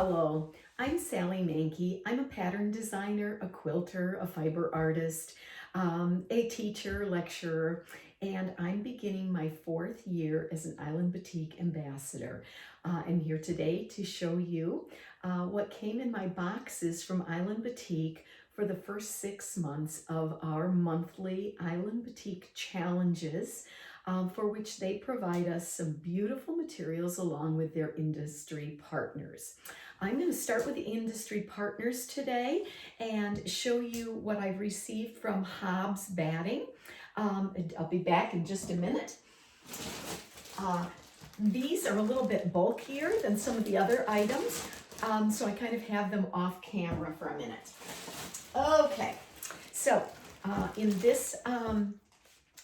Hello, I'm Sally Mankey. I'm a pattern designer, a quilter, a fiber artist, a teacher, lecturer, and I'm beginning my 4th year as an Island Batik ambassador. I'm here today to show you what came in my boxes from Island Batik for the first 6 months of our monthly Island Batik challenges, for which they provide us some beautiful materials along with their industry partners. I'm going to start with the industry partners today and show you what I've received from Hobbs Batting. I'll be back in just a minute. These are a little bit bulkier than some of the other items, so I kind of have them off camera for a minute. Okay, so in this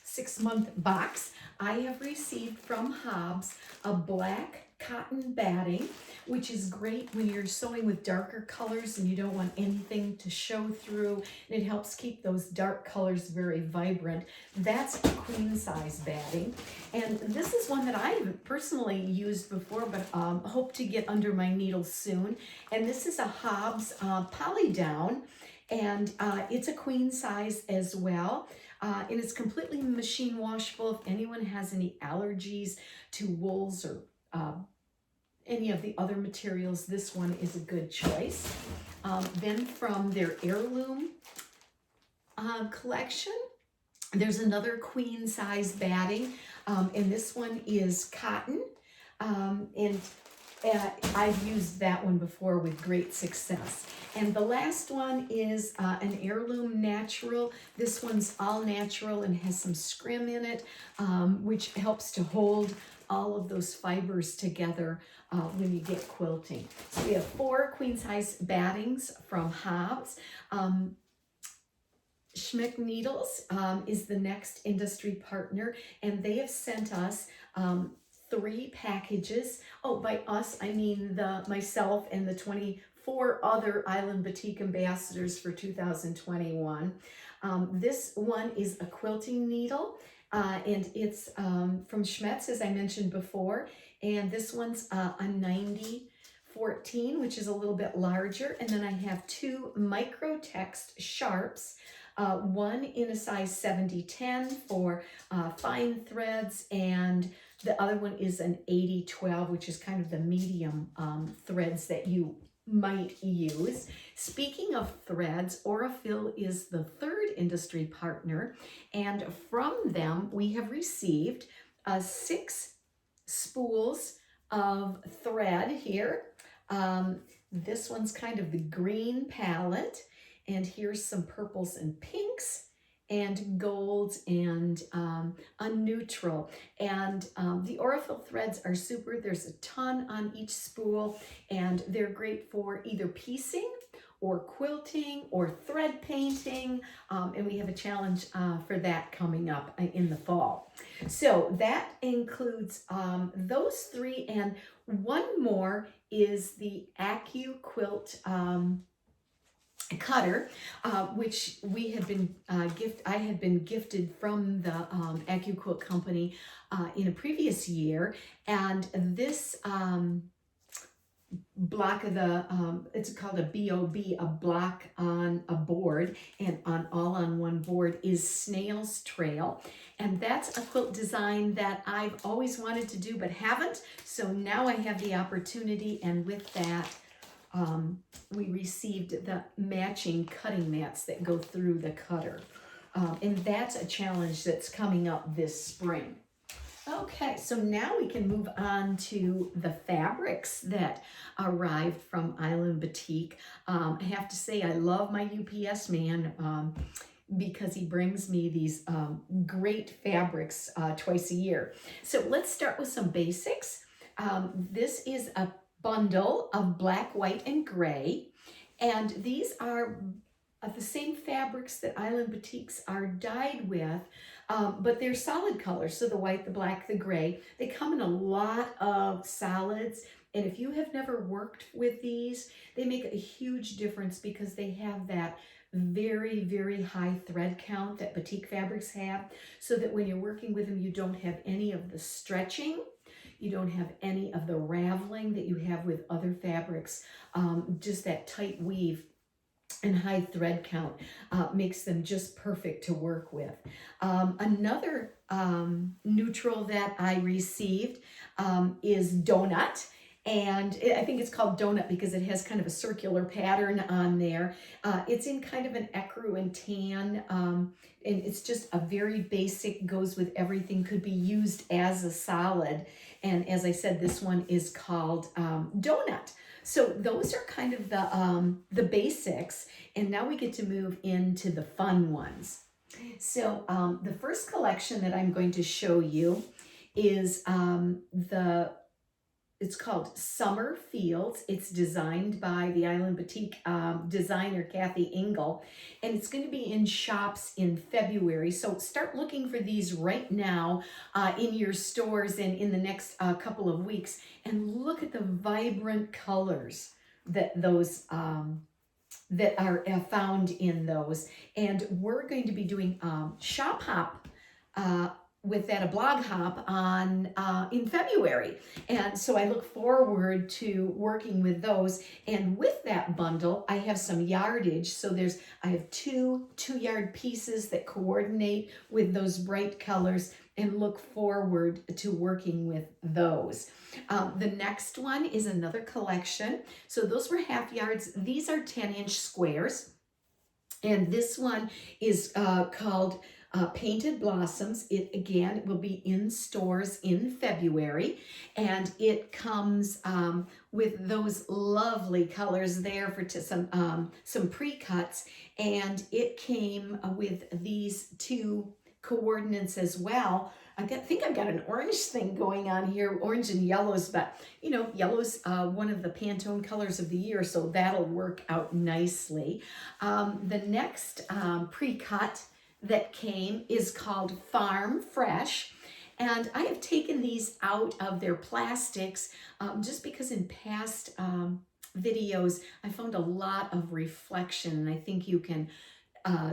6-month box, I have received from Hobbs a black cotton batting, which is great when you're sewing with darker colors and you don't want anything to show through, and it helps keep those dark colors very vibrant. That's a queen size batting, and this is one that I haven't personally used before, but hope to get under my needle soon. And this is a Hobbs poly down, and it's a queen size as well. And it's completely machine washable. If anyone has any allergies to wools or any of the other materials, this one is a good choice. Then from their heirloom collection, there's another queen size batting, and this one is cotton, and I've used that one before with great success. And the last one is an heirloom natural. This one's all natural and has some scrim in it, which helps to hold all of those fibers together when you get quilting. So we have 4 queen size battings from Hobbs. Schmidt Needles is the next industry partner, and they have sent us 3 packages. Oh, by us, I mean myself and the 24 other Island Batik ambassadors for 2021. This one is a quilting needle, and it's from Schmetz, as I mentioned before, and this one's a 90-14, which is a little bit larger. And then I have 2 microtext sharps, one in a size 70-10 for fine threads, and the other one is an 80-12, which is kind of the medium threads that you might use. Speaking of threads, Aurifil is the 3rd industry partner, and from them we have received 6 spools of thread here. This one's kind of the green palette, and here's some purples and pinks and golds and a neutral. And the Aurifil threads are super. There's a ton on each spool, and they're great for either piecing or quilting or thread painting, and we have a challenge for that coming up in the fall. So that includes those 3, and one more is the AccuQuilt cutter, which we had been I had been gifted from the AccuQuilt company in a previous year, and this block of the it's called a BOB, a block on a board, and all on one board is Snail's Trail, and that's a quilt design that I've always wanted to do but haven't. So now I have the opportunity, and with that we received the matching cutting mats that go through the cutter, and that's a challenge that's coming up this spring. Okay, so now we can move on to the fabrics that arrived from Island Batik. I have to say I love my UPS man because he brings me these great fabrics twice a year. So let's start with some basics. This is a bundle of black, white, and gray, and these are the same fabrics that Island Batiks are dyed with, but they're solid colors, so the white, the black, the gray. They come in a lot of solids, and if you have never worked with these, they make a huge difference because they have that very, very high thread count that batik fabrics have, so that when you're working with them, you don't have any of the stretching. You don't have any of the raveling that you have with other fabrics. Just that tight weave and high thread count makes them just perfect to work with. Another neutral that I received is Donut. And I think it's called Donut because it has kind of a circular pattern on there. It's in kind of an ecru and tan, and it's just a very basic, goes with everything, could be used as a solid. And as I said, this one is called Donut. So those are kind of the basics, and now we get to move into the fun ones. So the first collection that I'm going to show you is it's called Summer Fields. It's designed by the Island Batik designer Kathy Engel, and it's going to be in shops in February. So start looking for these right now in your stores and in the next couple of weeks, and look at the vibrant colors that those that are found in those. And we're going to be doing shop hop with that, a blog hop on in February. And so I look forward to working with those. And with that bundle, I have some yardage. So I have two 2-yard pieces that coordinate with those bright colors, and look forward to working with those. The next one is another collection. So those were half yards. These are 10-inch squares. And this one is called Painted Blossoms. It again will be in stores in February, and it comes with those lovely colors there for some pre-cuts, and it came with these two coordinates as well. I think I've got an orange thing going on here, orange and yellows, but you know, yellow's one of the Pantone colors of the year, so that'll work out nicely. The next pre-cut that came is called Farm Fresh, and I have taken these out of their plastics just because in past videos I found a lot of reflection, and I think you can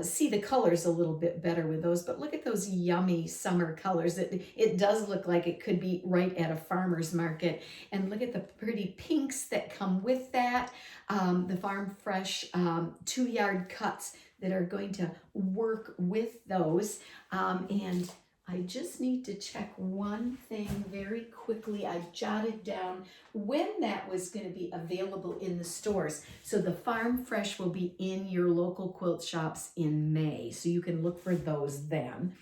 see the colors a little bit better with those. But look at those yummy summer colors. It does look like it could be right at a farmer's market. And look at the pretty pinks that come with that. The Farm Fresh 2-yard cuts that are going to work with those. And I just need to check one thing very quickly. I jotted down when that was going to be available in the stores. So the Farm Fresh will be in your local quilt shops in May, so you can look for those then.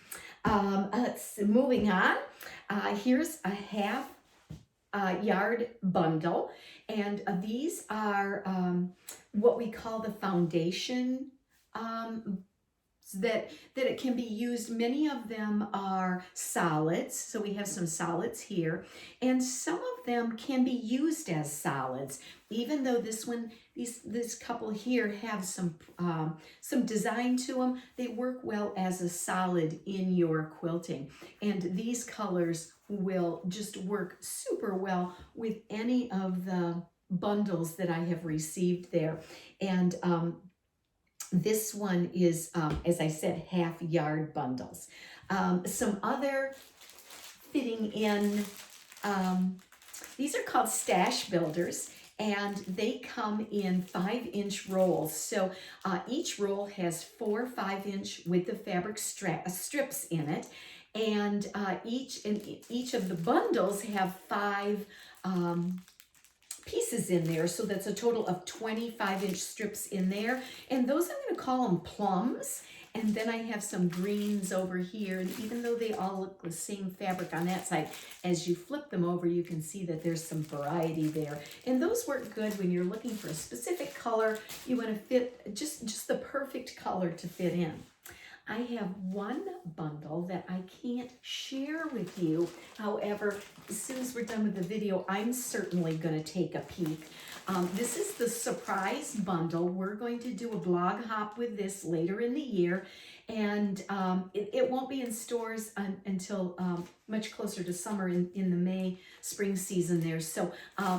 Moving on, here's a half yard bundle, and these are what we call the foundation that it can be used. Many of them are solids, so we have some solids here, and some of them can be used as solids, even though this couple here have some design to them. They work well as a solid in your quilting, and these colors will just work super well with any of the bundles that I have received there. And this one is, as I said, half-yard bundles. Some other fitting in, these are called stash builders, and they come in 5-inch rolls. So each roll has 4 5-inch width of fabric strips in it, and each of the bundles have 5 pieces in there, so that's a total of 25-inch strips in there. And those, I'm going to call them plums. And then I have some greens over here, and even though they all look the same fabric on that side, as you flip them over, you can see that there's some variety there. And those work good when you're looking for a specific color. You want to fit just the perfect color to fit in. I have one bundle that I can't share with you. However, as soon as we're done with the video, I'm certainly going to take a peek. This is the surprise bundle. We're going to do a blog hop with this later in the year. and it won't be in stores until much closer to summer in the May spring season there. So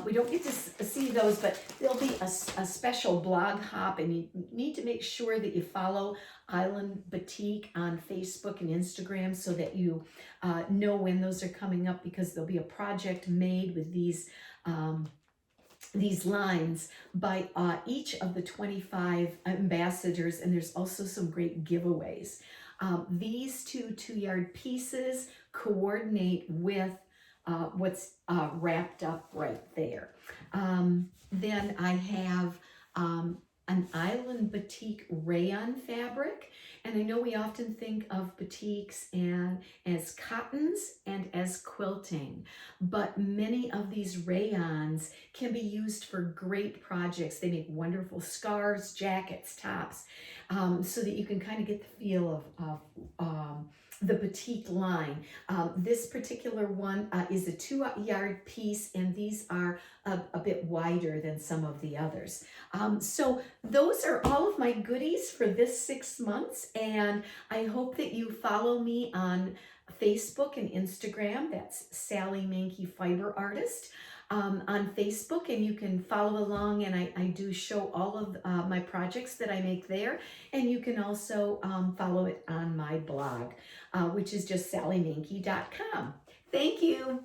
we don't get to see those, but there'll be a special blog hop, and you need to make sure that you follow Island Batik on Facebook and Instagram so that you know when those are coming up, because there'll be a project made with these lines by each of the 25 ambassadors, and there's also some great giveaways. These two-yard pieces coordinate with what's wrapped up right there. Then I have an Island Batik rayon fabric, and I know we often think of batiks and as cottons and as quilting, but many of these rayons can be used for great projects. They make wonderful scarves, jackets, tops, so that you can kind of get the feel of the batik line. This particular one is a 2-yard piece, and these are a bit wider than some of the others. So those are all of my goodies for this 6 months, and I hope that you follow me on Facebook and Instagram. That's Sally Mankey Fiber Artist on Facebook, and you can follow along, and I do show all of my projects that I make there, and you can also follow it on my blog, which is just sallymankey.com. Thank you.